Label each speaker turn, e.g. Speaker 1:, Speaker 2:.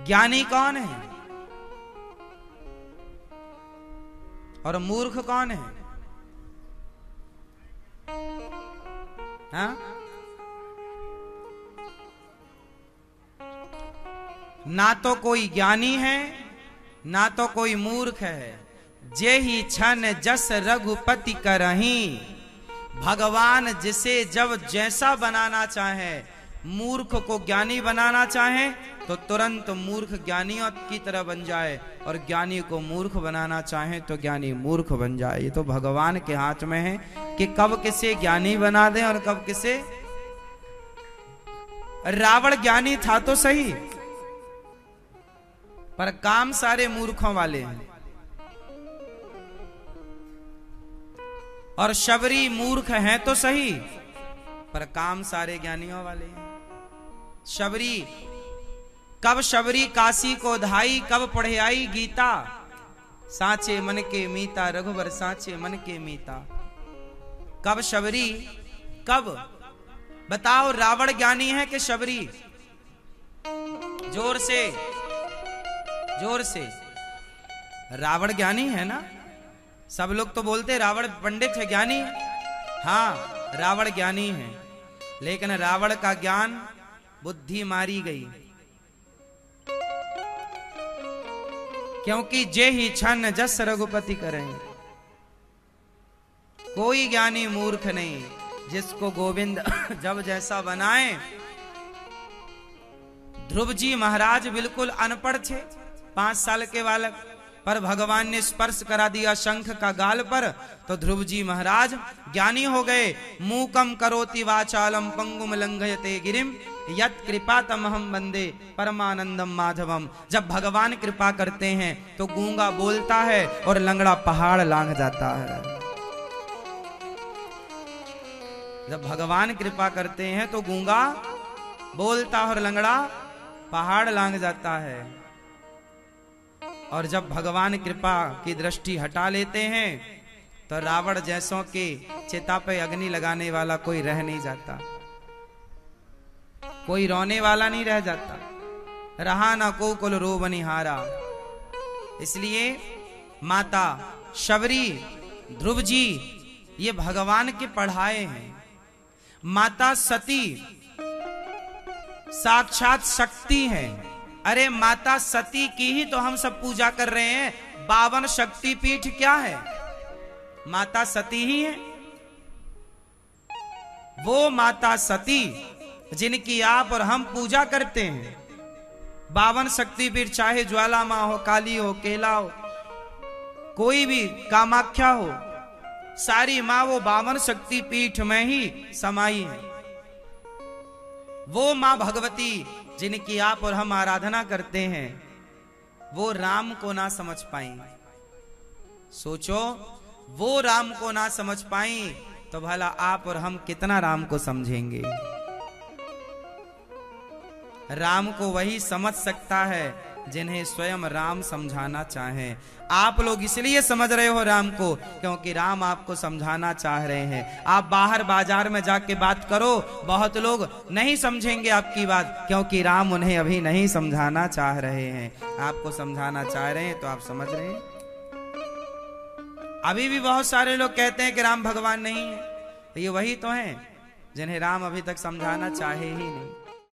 Speaker 1: ज्ञानी कौन है और मूर्ख कौन है? हाँ? ना तो कोई ज्ञानी है ना तो कोई मूर्ख है। जे ही छन जस रघुपति करही, भगवान जिसे जब जैसा बनाना चाहे, मूर्ख को ज्ञानी बनाना चाहे तो तुरंत मूर्ख ज्ञानियों की तरह बन जाए, और ज्ञानी को मूर्ख बनाना चाहे तो ज्ञानी मूर्ख बन जाए। ये तो भगवान के हाथ में है कि कब किसे ज्ञानी बना दे और कब किसे। रावण ज्ञानी था तो सही, पर काम सारे मूर्खों वाले हैं। और शबरी मूर्ख हैं तो सही, पर काम सारे ज्ञानियों वाले हैं। शबरी कब शबरी काशी को धाई, कब पढ़े आई गीता। साचे मन के मीता रघुबर साचे मन के मीता। कब शबरी, कब बताओ? रावण ज्ञानी है कि शबरी? जोर से जोर से। रावण ज्ञानी है ना? सब लोग तो बोलते रावण पंडित है, ज्ञानी है। हाँ, रावण ज्ञानी है, लेकिन रावण का ज्ञान बुद्धि मारी गई। क्योंकि जे ही छन जस रघुपति करें। कोई ज्ञानी मूर्ख नहीं, जिसको गोविंद जब जैसा बनाए। ध्रुव जी महाराज बिल्कुल अनपढ़ थे, 5 साल के बालक, पर भगवान ने स्पर्श करा दिया शंख का गाल पर, तो ध्रुव जी महाराज ज्ञानी हो गए। मूकम करोति वाचालम पंगुम लंघयते गिरिम यत् कृपा तमहम वंदे परमानंदम माधवम। जब भगवान कृपा करते हैं तो गूंगा बोलता है और लंगड़ा पहाड़ लांघ जाता है। जब भगवान कृपा करते हैं तो गूंगा बोलता और लंगड़ा पहाड़ लांघ जाता है। और जब भगवान कृपा की दृष्टि हटा लेते हैं तो रावण जैसों के चिता पे अग्नि लगाने वाला कोई रह नहीं जाता, कोई रोने वाला नहीं रह जाता। रहा ना को कुल रो बनिहारा। इसलिए माता शबरी, ध्रुव जी ये भगवान के पढ़ाए हैं। माता सती साक्षात शक्ति है। अरे माता सती की ही तो हम सब पूजा कर रहे हैं। 52 शक्तिपीठ क्या है? माता सती ही है। वो माता सती जिनकी आप और हम पूजा करते हैं। 52 शक्तिपीठ, चाहे ज्वाला मां हो, काली हो, केला हो, कोई भी, कामाख्या हो, सारी मां वो 52 शक्तिपीठ में ही समाई है। वो मां भगवती जिनकी आप और हम आराधना करते हैं, वो राम को ना समझ पाई। सोचो, वो राम को ना समझ पाई तो भला आप और हम कितना राम को समझेंगे। राम को वही समझ सकता है जिन्हें स्वयं राम समझाना चाहे। आप लोग इसलिए समझ रहे हो राम को क्योंकि राम आपको समझाना चाह रहे हैं। आप बाहर बाजार में जाके बात करो, बहुत लोग नहीं समझेंगे आपकी बात, क्योंकि राम उन्हें अभी नहीं समझाना चाह रहे हैं। आपको समझाना चाह रहे हैं तो आप समझ रहे हैं। अभी भी बहुत सारे लोग कहते हैं कि राम भगवान नहीं है, तो ये वही तो हैं जिन्हें राम अभी तक समझाना चाहे ही नहीं।